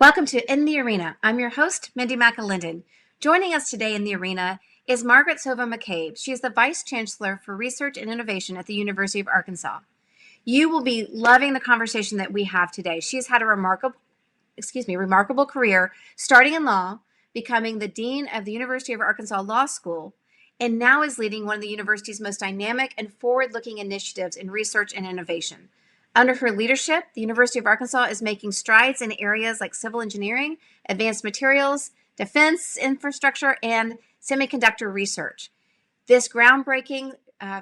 Welcome to In the Arena. I'm your host, Mindy McAlindon. Joining us today in the arena is Margaret Sova McCabe. She is the Vice Chancellor for Research and Innovation at the University of Arkansas. You will be loving the conversation that we have today. She has had a remarkable career, starting in law, becoming the Dean of the University of Arkansas Law School, and now is leading one of the university's most dynamic and forward-looking initiatives in research and innovation. Under her leadership, the University of Arkansas is making strides in areas like civil engineering, advanced materials, defense infrastructure, and semiconductor research. This groundbreaking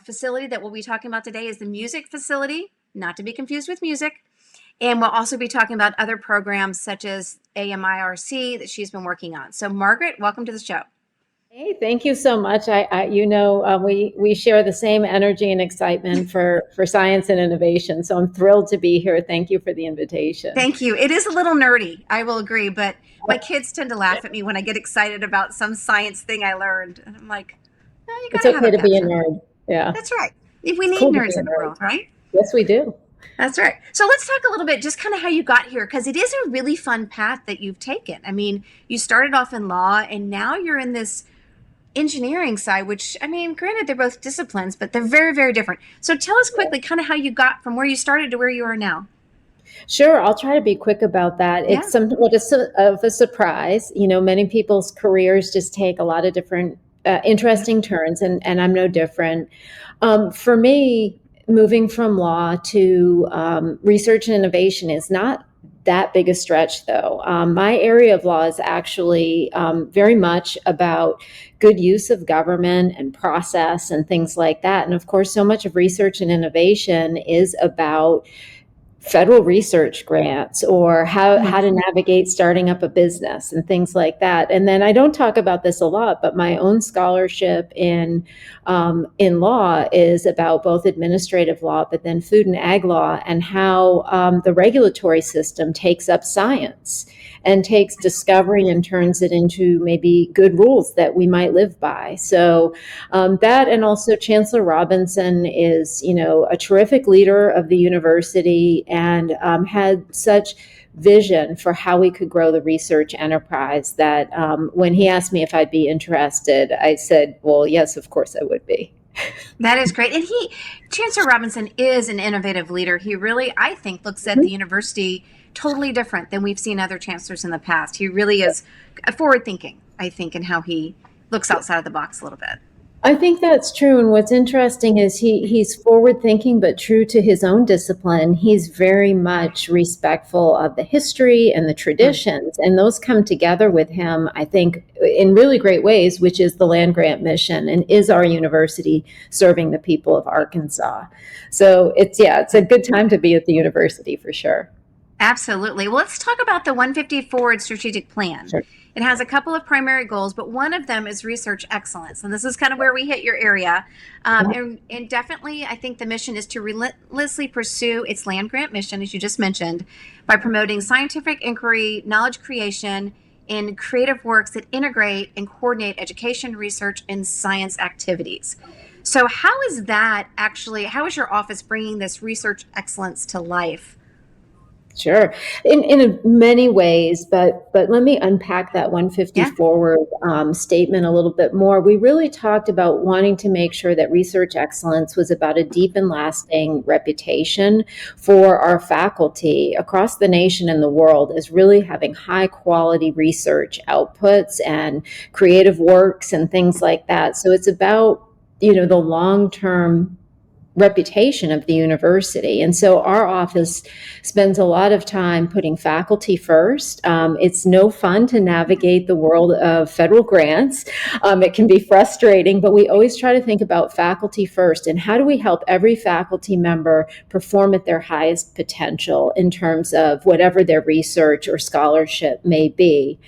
facility that we'll be talking about today is the music facility, not to be confused with music. And we'll also be talking about other programs such as AMIRC that she's been working on. So Margaret, welcome to the show. Hey, thank you so much. We share the same energy and excitement for science and innovation. So I'm thrilled to be here. Thank you for the invitation. Thank you. It is a little nerdy, I will agree, but my kids tend to laugh at me when I get excited about some science thing I learned. And I'm like, you it's okay to be a nerd. Yeah. That's right. We need nerds in the world, right? Yes, we do. That's right. So let's talk a little bit just kind of how you got here, because it is a really fun path that you've taken. I mean, you started off in law and now you're in this engineering side, which, I mean, granted, they're both disciplines, but they're very, very different. So tell us quickly kind of how you got from where you started to where you are now. Sure. I'll try to be quick about that. Yeah. It's somewhat of a surprise. You know, many people's careers just take a lot of different interesting turns, and I'm no different. For me, moving from law to research and innovation is not that big a stretch, though. My area of law is actually very much about good use of government and process and things like that. And of course, so much of research and innovation is about federal research grants or how to navigate starting up a business and things like that. And then I don't talk about this a lot, but my own scholarship in law is about both administrative law, but then food and ag law, and how the regulatory system takes up science and takes discovery and turns it into maybe good rules that we might live by. So that, and also Chancellor Robinson is, a terrific leader of the university and had such vision for how we could grow the research enterprise that when he asked me if I'd be interested, I said, well, yes, of course I would be. That is great. And Chancellor Robinson is an innovative leader. He really, I think, looks at the university totally different than we've seen other chancellors in the past. He really is forward thinking, I think, in how he looks outside of the box a little bit. I think that's true. And what's interesting is he's forward thinking, but true to his own discipline. He's very much respectful of the history and the traditions. And those come together with him, I think, in really great ways, which is the land grant mission and is our university serving the people of Arkansas. So it's a good time to be at the university for sure. Absolutely. Well, let's talk about the 150 Forward Strategic Plan. Sure. It has a couple of primary goals, but one of them is research excellence. And this is kind of where we hit your area. And definitely, I think the mission is to relentlessly pursue its land grant mission, as you just mentioned, by promoting scientific inquiry, knowledge creation, and creative works that integrate and coordinate education, research, and science activities. So how is your office bringing this research excellence to life? Sure. In many ways, but let me unpack that 150 Forward statement a little bit more. We really talked about wanting to make sure that research excellence was about a deep and lasting reputation for our faculty across the nation and the world as really having high quality research outputs and creative works and things like that. So it's about, the long-term reputation of the university. And so our office spends a lot of time putting faculty first. It's no fun to navigate the world of federal grants. It can be frustrating, but we always try to think about faculty first and how do we help every faculty member perform at their highest potential in terms of whatever their research or scholarship may be.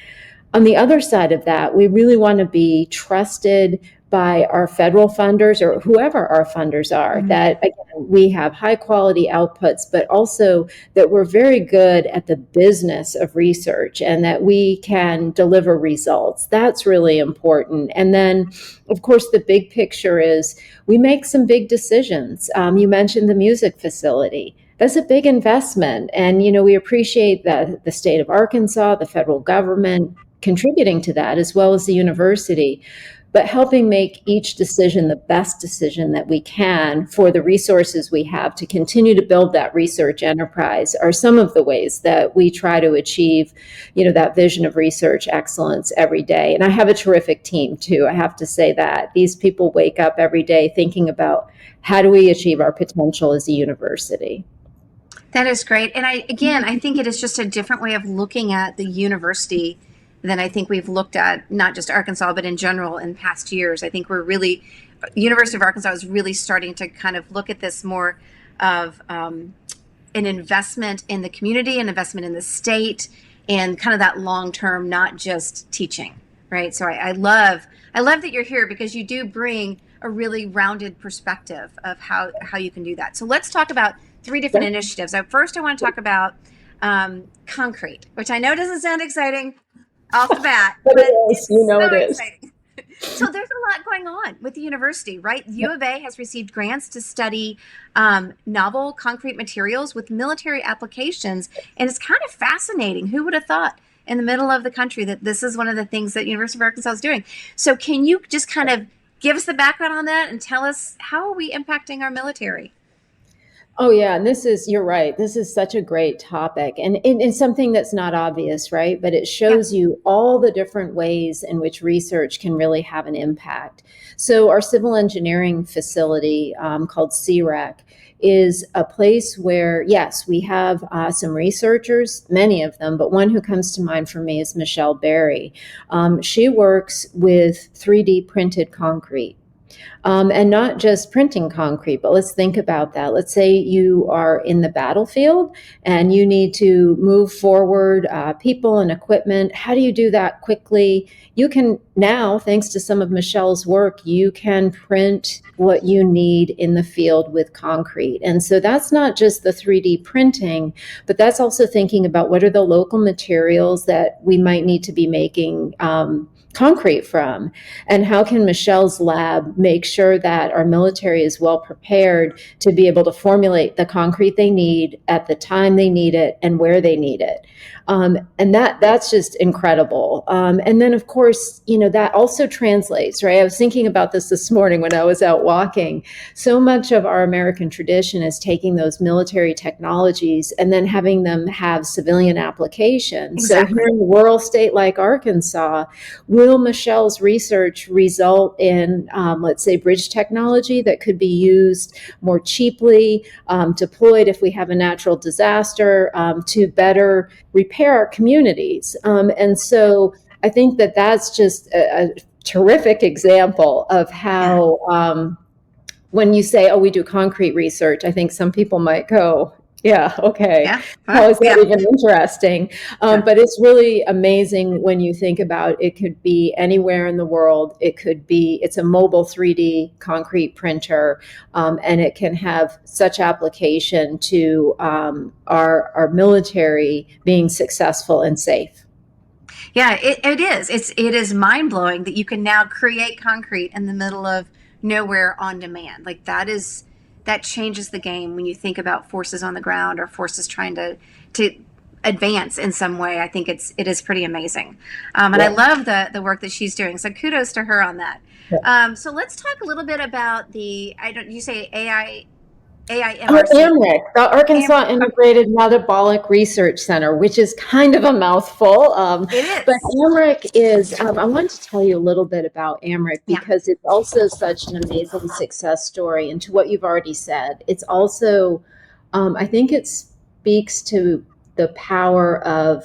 On the other side of that, we really want to be trusted by our federal funders or whoever our funders are, that again, we have high quality outputs, but also that we're very good at the business of research and that we can deliver results. That's really important. And then, of course, the big picture is we make some big decisions. You mentioned the music facility. That's a big investment. And, we appreciate that the state of Arkansas, the federal government contributing to that, as well as the university, but helping make each decision the best decision that we can for the resources we have to continue to build that research enterprise are some of the ways that we try to achieve, that vision of research excellence every day. And I have a terrific team too. I have to say that these people wake up every day thinking about how do we achieve our potential as a university. That is great. And I think it is just a different way of looking at the university than I think we've looked at, not just Arkansas, but in general in past years. I think University of Arkansas is really starting to kind of look at this more of an investment in the community, an investment in the state, and kind of that long-term, not just teaching, right? So I love that you're here because you do bring a really rounded perspective of how you can do that. So let's talk about 3 different initiatives. First, I want to talk about concrete, which I know doesn't sound exciting off the bat, but it's so exciting. So there's a lot going on with the university, right? U of A has received grants to study novel concrete materials with military applications, and it's kind of fascinating. Who would have thought in the middle of the country that this is one of the things that University of Arkansas is doing? So can you just kind of give us the background on that and tell us how are we impacting our military? Oh, yeah. And you're right. This is such a great topic and it's something that's not obvious, right? But it shows you all the different ways in which research can really have an impact. So our civil engineering facility called CREC is a place where, yes, we have some researchers, many of them, but one who comes to mind for me is Michelle Berry. She works with 3D printed concrete. And not just printing concrete, but let's think about that. Let's say you are in the battlefield and you need to move forward people and equipment. How do you do that quickly? You can now, thanks to some of Michelle's work, you can print what you need in the field with concrete. And so that's not just the 3D printing, but that's also thinking about what are the local materials that we might need to be making concrete from, and how can Michelle's lab make sure that our military is well prepared to be able to formulate the concrete they need at the time they need it and where they need it. And that's just incredible. And then, of course, that also translates, right? I was thinking about this morning when I was out walking. So much of our American tradition is taking those military technologies and then having them have civilian applications. Exactly. So here in a rural state like Arkansas, will Michelle's research result in, let's say, bridge technology that could be used more cheaply, deployed if we have a natural disaster, to better repair our communities? And so I think that's just a terrific example of how, when you say, oh, we do concrete research, I think some people might go, yeah, okay. Yeah. How is that even interesting? But it's really amazing when you think about it. Could be anywhere in the world. It's a mobile 3D concrete printer, and it can have such application to our military being successful and safe. Yeah, it is. It is mind-blowing that you can now create concrete in the middle of nowhere on demand. Like that changes the game when you think about forces on the ground or forces trying to advance in some way. I think it is pretty amazing. And I love the work that she's doing. So kudos to her on that. So let's talk a little bit about you say AIMRC? AMRIC, the Arkansas Integrated Metabolic Research Center, which is kind of a mouthful. It is. But AMRIC is, I want to tell you a little bit about AMRIC because it's also such an amazing success story. And to what you've already said, it's also, I think it speaks to the power of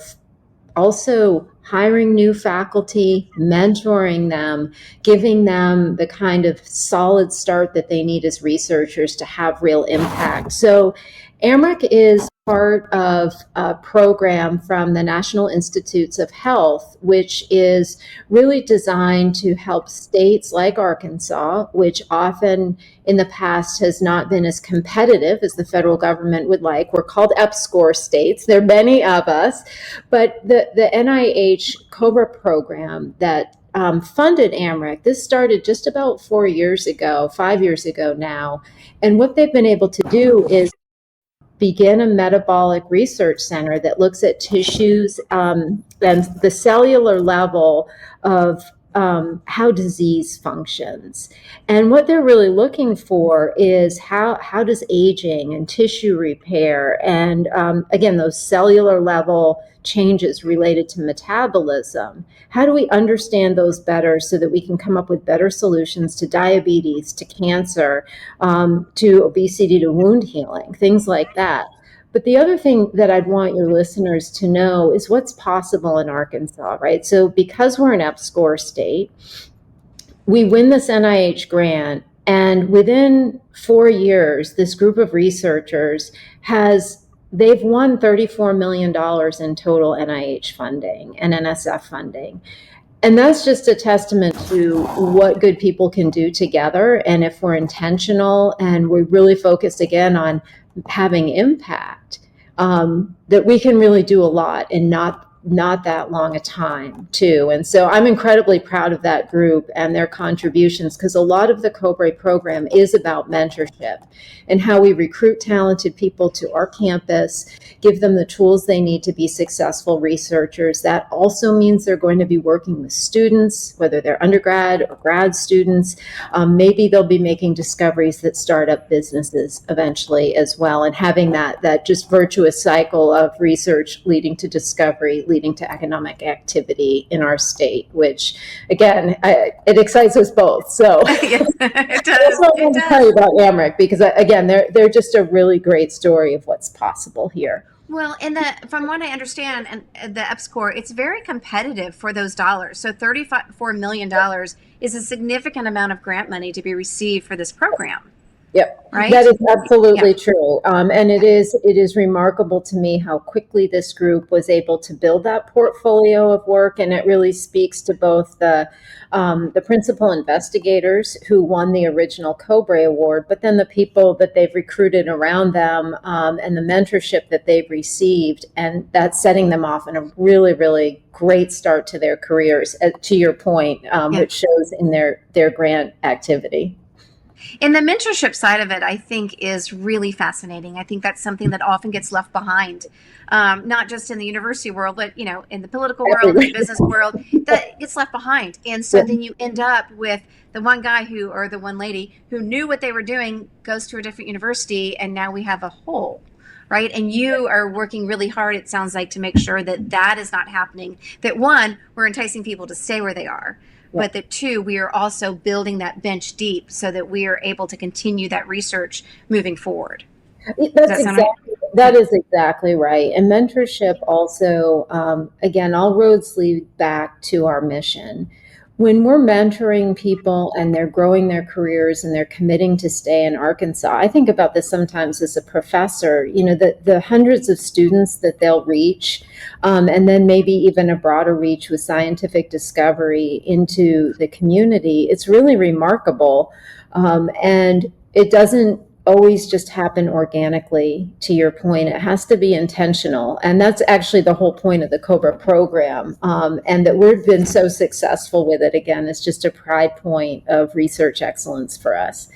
also hiring new faculty, mentoring them, giving them the kind of solid start that they need as researchers to have real impact. So AMRIC is part of a program from the National Institutes of Health, which is really designed to help states like Arkansas, which often in the past has not been as competitive as the federal government would like. We're called EPSCoR states. There are many of us, but the NIH COBRA program that funded AMRIC, this started just about 4 years ago, 5 years ago now. And what they've been able to do is begin a metabolic research center that looks at tissues and the cellular level of how disease functions. And what they're really looking for is how does aging and tissue repair and again, those cellular level changes related to metabolism, how do we understand those better so that we can come up with better solutions to diabetes, to cancer, to obesity, to wound healing, things like that. But the other thing that I'd want your listeners to know is what's possible in Arkansas, right? So because we're an EPSCoR state, we win this NIH grant, and within 4 years, this group of researchers they've won $34 million in total NIH funding and NSF funding. And that's just a testament to what good people can do together. And if we're intentional and we're really focused again on having impact, that we can really do a lot in not that long a time too. And so I'm incredibly proud of that group and their contributions, because a lot of the COBRA program is about mentorship and how we recruit talented people to our campus, give them the tools they need to be successful researchers. That also means they're going to be working with students, whether they're undergrad or grad students. Maybe they'll be making discoveries that start up businesses eventually as well, and having that just virtuous cycle of research leading to discovery, leading to economic activity in our state, which again, it excites us both. So Yes, it does. that's what I It want to does. tell you about AMRIC, because again, they're just a really great story of what's possible here. Well, from what I understand, and the EPSCoR, it's very competitive for those dollars. So $34 million is a significant amount of grant money to be received for this program. Yep, Right? that is absolutely Yeah. true. And it is remarkable to me how quickly this group was able to build that portfolio of work. And it really speaks to both the principal investigators who won the original COBRA award, but then the people that they've recruited around them, and the mentorship that they've received. And that's setting them off in a really, really great start to their careers, to your point, which shows in their grant activity. And the mentorship side of it, I think, is really fascinating. I think that's something that often gets left behind, not just in the university world, but in the political world, in the business world, that gets left behind. And so then you end up with the one guy or the one lady who knew what they were doing, goes to a different university, and now we have a hole. Right. And you are working really hard, it sounds like, to make sure that is not happening. That one, we're enticing people to stay where they are. But that two, we are also building that bench deep so that we are able to continue that research moving forward. That is exactly right. And mentorship also, again, all roads lead back to our mission. When we're mentoring people and they're growing their careers and they're committing to stay in Arkansas, I think about this sometimes as a professor, the hundreds of students that they'll reach, and then maybe even a broader reach with scientific discovery into the community. It's really remarkable. And it doesn't always just happen organically, to your point. It has to be intentional. And that's actually the whole point of the COBRA program. And that we've been so successful with it, again, is just a pride point of research excellence for us.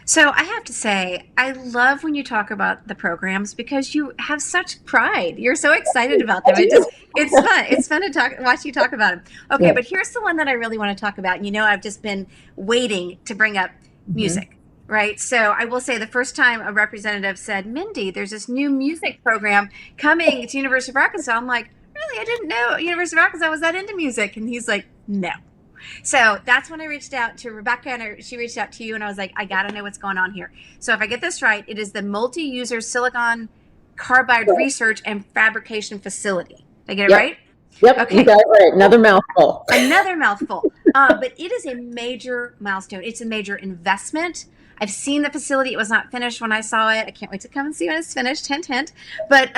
So I have to say, I love when you talk about the programs because you have such pride. You're so excited about them. It's fun. It's fun to watch you talk about them. Okay, yeah. But here's the one that I really want to talk about. I've just been waiting to bring up music. Mm-hmm. Right. So I will say the first time a representative said, Mindy, there's this new music program coming to University of Arkansas. I'm like, really? I didn't know University of Arkansas was that into music. And he's like, no. So that's when I reached out to Rebecca, and she reached out to you, and I was like, I got to know what's going on here. So if I get this right, it is the Multi-User Silicon Carbide Research and Fabrication Facility. Did I get it right? Yep, okay. You got it right. Another mouthful. Another mouthful. But it is a major milestone. It's a major investment. I've seen the facility. It was not finished when I saw it. I can't wait to come and see when it's finished. Hint, hint. But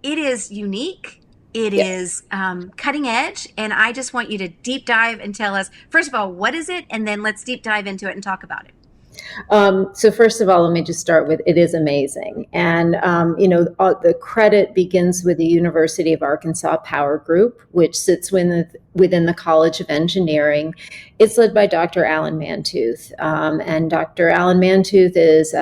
it is unique. It is cutting edge. And I just want you to deep dive and tell us, first of all, what is it? And then let's deep dive into it and talk about it. So first of all, let me just start with it is amazing. And, the credit begins with the University of Arkansas Power Group, which sits within the College of Engineering. It's led by Dr. Alan Mantooth. And Dr. Alan Mantooth is,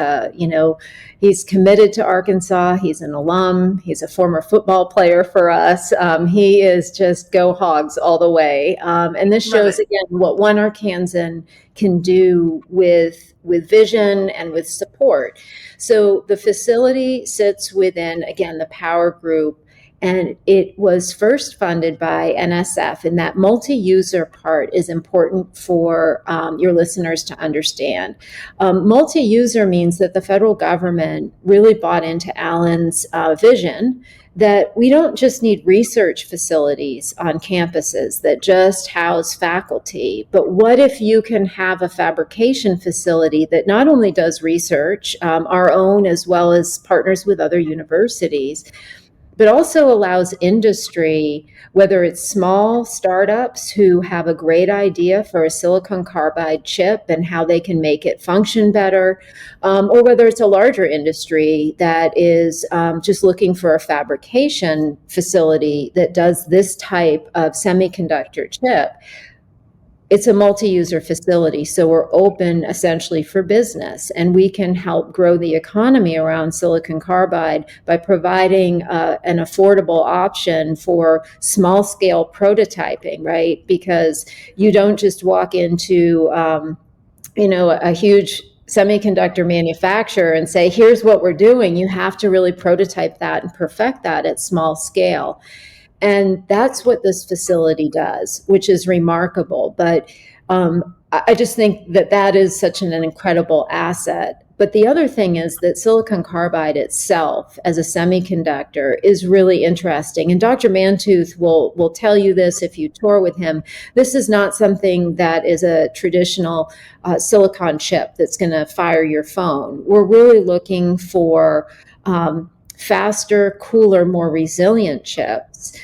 he's committed to Arkansas. He's an alum. He's a former football player for us. He is just go Hogs all the way. And this shows, again, what one Arkansan can do with vision and with support. So the facility sits within, again, the Power Group, and it was first funded by NSF, and that multi-user part is important for your listeners to understand. Multi-user means that the federal government really bought into Alan's vision that we don't just need research facilities on campuses that just house faculty, but what if you can have a fabrication facility that not only does research, our own as well as partners with other universities, but also allows industry, whether it's small startups who have a great idea for a silicon carbide chip and how they can make it function better, or whether it's a larger industry that is just looking for a fabrication facility that does this type of semiconductor chip. It's a multi-user facility, so we're open essentially for business, and we can help grow the economy around silicon carbide by providing an affordable option for small-scale prototyping, right? Because you don't just walk into, a huge semiconductor manufacturer and say, here's what we're doing. You have to really prototype that and perfect that at small scale. And that's what this facility does, which is remarkable. But I just think that is such an incredible asset. But the other thing is that silicon carbide itself as a semiconductor is really interesting. And Dr. Mantooth will tell you this if you tour with him. This is not something that is a traditional silicon chip that's going to fire your phone. We're really looking for faster, cooler, more resilient chips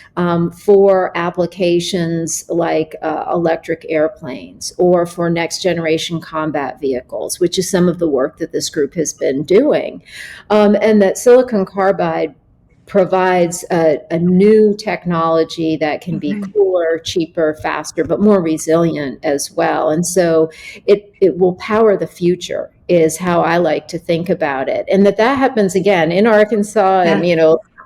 for applications like electric airplanes or for next generation combat vehicles, which is some of the work that this group has been doing. And that silicon carbide provides a new technology that can be cooler, cheaper, faster, but more resilient as well. And so it will power the future is how I like to think about it. And that happens again in Arkansas and,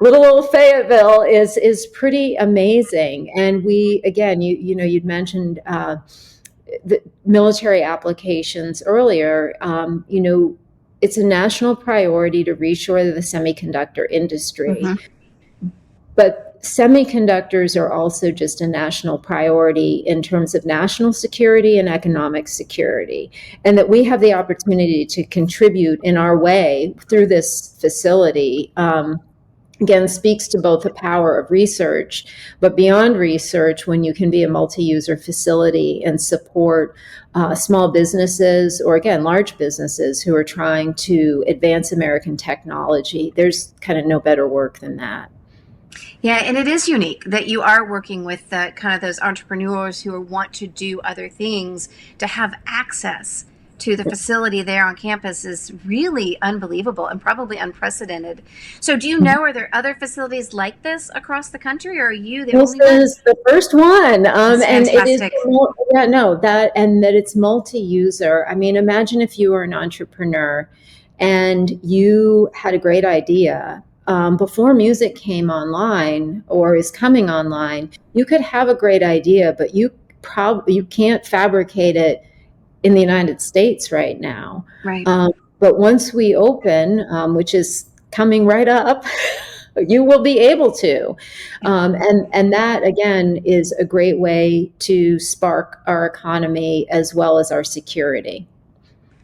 little old Fayetteville is pretty amazing. And we, again, you'd mentioned the military applications earlier. It's a national priority to reshore the semiconductor industry. But semiconductors are also just a national priority in terms of national security and economic security. And that we have the opportunity to contribute in our way through this facility, again, speaks to both the power of research, but beyond research, when you can be a multi-user facility and support small businesses or, again, large businesses who are trying to advance American technology, there's kind of no better work than that. Yeah, and it is unique that you are working with kind of those entrepreneurs who want to do other things. To have access to the facility there on campus is really unbelievable and probably unprecedented. So do you know, are there other facilities like this across the country, or are you the only one? This is the first one. That's fantastic. That it's multi-user. I mean, imagine if you were an entrepreneur and you had a great idea. Before music came online or is coming online, you could have a great idea, but you can't fabricate it in the United States right now. Right. But once we open, which is coming right up, you will be able to. And that, again, is a great way to spark our economy as well as our security.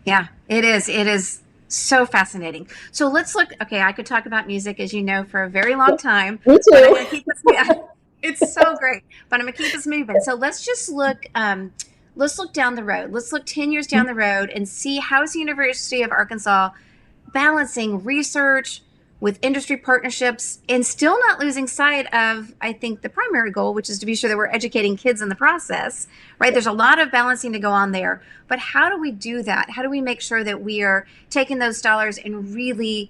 Yeah, it is. It is so fascinating. So let's look. Okay, I could talk about music, as you know, for a very long time. Me too. But I'm gonna keep this, it's so great, but I'm going to keep us moving. So let's just look let's look down the road. Let's look 10 years down the road and see how is the University of Arkansas balancing research with industry partnerships and still not losing sight of, I think, the primary goal, which is to be sure that we're educating kids in the process, right? There's a lot of balancing to go on there. But how do we do that? How do we make sure that we are taking those dollars and really,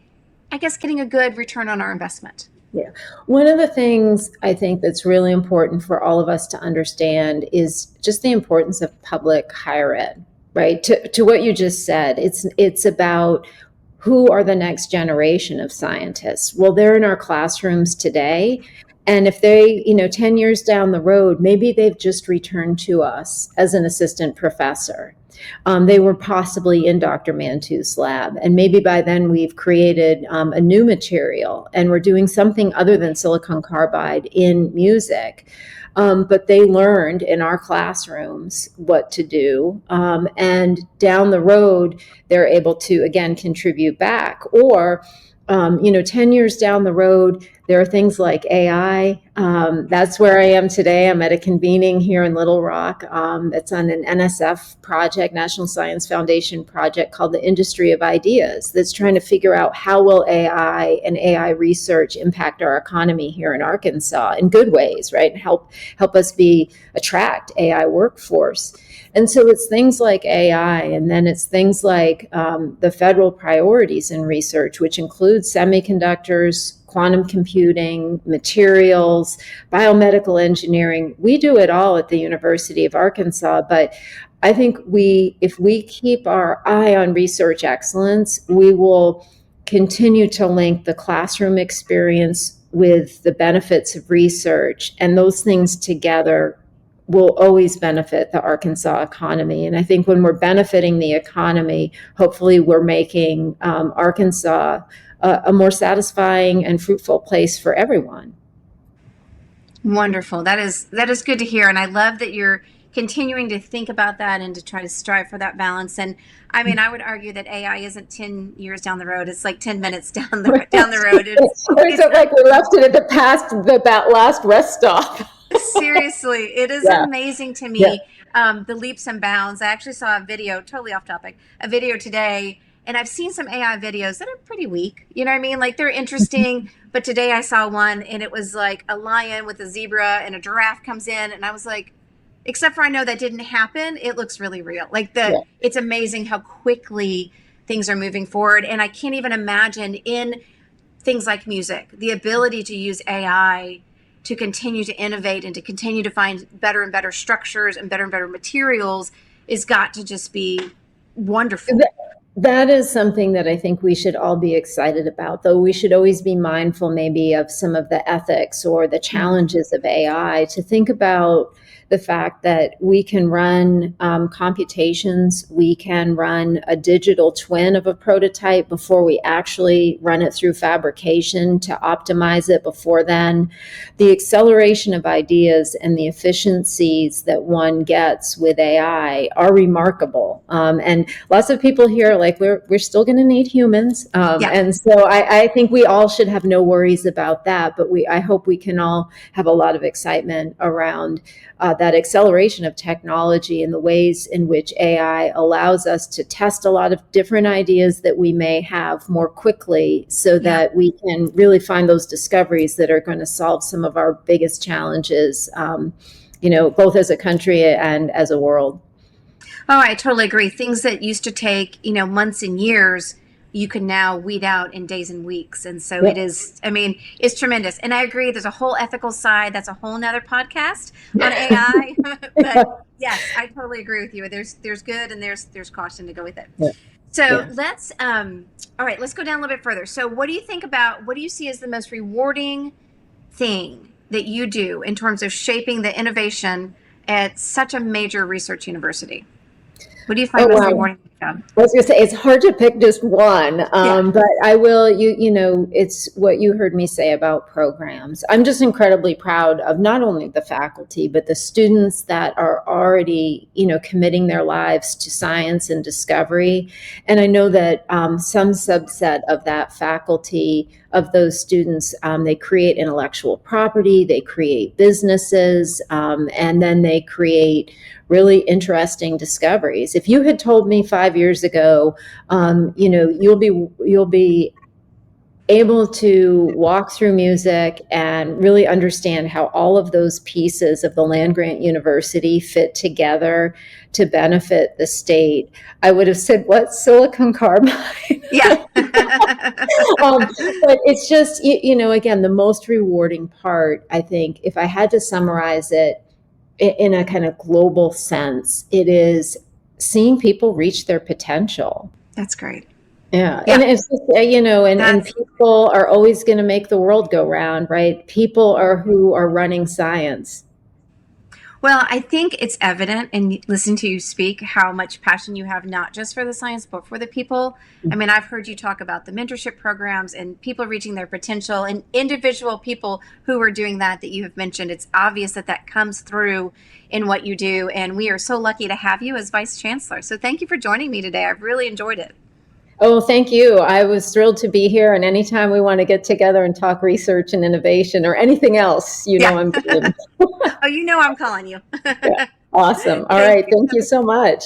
I guess, getting a good return on our investment? Yeah. One of the things I think that's really important for all of us to understand is just the importance of public higher ed, right? To what you just said, it's about who are the next generation of scientists. Well, they're in our classrooms today. And if they, 10 years down the road, maybe they've just returned to us as an assistant professor. They were possibly in Dr. Mantu's lab. And maybe by then we've created a new material and we're doing something other than silicon carbide in music. But they learned in our classrooms what to do. And down the road, they're able to, again, contribute back. Or, 10 years down the road, there are things like AI. That's where I am today. I'm at a convening here in Little Rock. It's on an NSF project, National Science Foundation project called the Industry of Ideas, that's trying to figure out how will AI and AI research impact our economy here in Arkansas in good ways, right? And help us attract AI workforce. And so it's things like AI, and then it's things like the federal priorities in research, which include semiconductors, quantum computing, materials, biomedical engineering. We do it all at the University of Arkansas, but I think if we keep our eye on research excellence, we will continue to link the classroom experience with the benefits of research, and those things together will always benefit the Arkansas economy. And I think when we're benefiting the economy, hopefully we're making Arkansas a more satisfying and fruitful place for everyone. Wonderful. That is good to hear. And I love that you're continuing to think about that and to try to strive for that balance. And I mean, I would argue that AI isn't 10 years down the road. It's like 10 minutes down the road. It's like we left it at that last rest stop. Seriously, it is amazing to me, the leaps and bounds. I actually saw a video, totally off topic, a video today, and I've seen some AI videos that are pretty weak. You know what I mean? Like, they're interesting, but today I saw one, and it was like a lion with a zebra, and a giraffe comes in, and I was like, except for I know that didn't happen, it looks really real. Like, it's amazing how quickly things are moving forward, and I can't even imagine in things like music, the ability to use AI to continue to innovate and to continue to find better and better structures and better materials is got to just be wonderful. That is something that I think we should all be excited about, though we should always be mindful maybe of some of the ethics or the challenges of AI, to think about the fact that we can run computations, we can run a digital twin of a prototype before we actually run it through fabrication to optimize it before then. The acceleration of ideas and the efficiencies that one gets with AI are remarkable. And lots of people here are like, we're still going to need humans. And so I think we all should have no worries about that, but I hope we can all have a lot of excitement around that acceleration of technology and the ways in which AI allows us to test a lot of different ideas that we may have more quickly, so that we can really find those discoveries that are going to solve some of our biggest challenges, both as a country and as a world. Oh, I totally agree. Things that used to take, months and years, you can now weed out in days and weeks. And so it is, it's tremendous. And I agree, there's a whole ethical side. That's a whole nother podcast on AI. But yes, I totally agree with you. There's good and there's caution to go with it. So let's, all right, let's go down a little bit further. So what do you see as the most rewarding thing that you do in terms of shaping the innovation at such a major research university? What do you find most rewarding? Yeah. I was going to say it's hard to pick just one, Yeah. but I will. It's what you heard me say about programs. I'm just incredibly proud of not only the faculty but the students that are already, committing their lives to science and discovery. And I know that some subset of that faculty, of those students, they create intellectual property, they create businesses, and then they create really interesting discoveries. If you had told me 5 years ago, you'll be able to walk through music and really understand how all of those pieces of the land grant university fit together to benefit the state, I would have said, what, silicon carbide? Yeah. But it's just, again, the most rewarding part, I think, if I had to summarize it in a kind of global sense, it is seeing people reach their potential. That's great. Yeah. Yeah. And it's just, and That's people are always going to make the world go round, right? People are who are running science. Well, I think it's evident in listening to you speak how much passion you have, not just for the science, but for the people. I mean, I've heard you talk about the mentorship programs and people reaching their potential and individual people who are doing that you have mentioned. It's obvious that that comes through in what you do. And we are so lucky to have you as Vice Chancellor. So thank you for joining me today. I've really enjoyed it. Oh, thank you. I was thrilled to be here. And anytime we want to get together and talk research and innovation or anything else, Yeah. I'm good. Oh, I'm calling you. Yeah. Awesome. All Thank right. you. Thank you so much.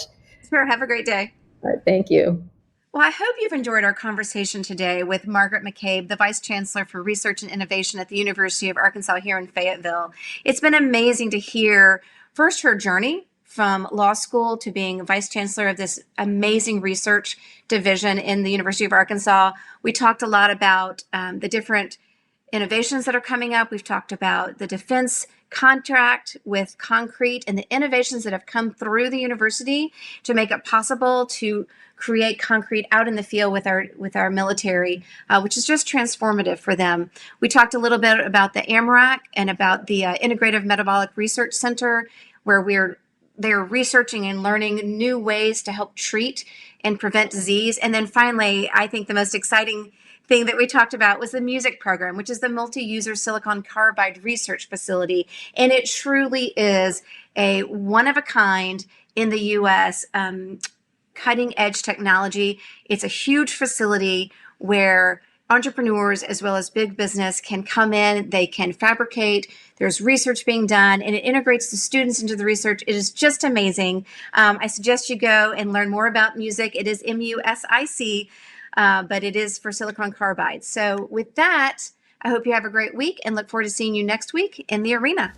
Sure. Have a great day. All right. Thank you. Well, I hope you've enjoyed our conversation today with Margaret McCabe, the Vice Chancellor for Research and Innovation at the University of Arkansas here in Fayetteville. It's been amazing to hear first her journey from law school to being Vice Chancellor of this amazing research division in the University of Arkansas. We talked a lot about the different innovations that are coming up. We've talked about the defense contract with concrete and the innovations that have come through the university to make it possible to create concrete out in the field with our military, which is just transformative for them. We talked a little bit about the AMRAC and about the Integrative Metabolic Research Center, where they're researching and learning new ways to help treat and prevent disease. And then finally, I think the most exciting thing that we talked about was the music program, which is the multi-user silicon carbide research facility. And it truly is a one of a kind in the U.S. Cutting edge technology. It's a huge facility where entrepreneurs as well as big business can come in, they can fabricate, there's research being done, and it integrates the students into the research. It is just amazing. I suggest you go and learn more about music. It is MUSIC, but it is for silicon carbide. So with that, I hope you have a great week and look forward to seeing you next week in the arena.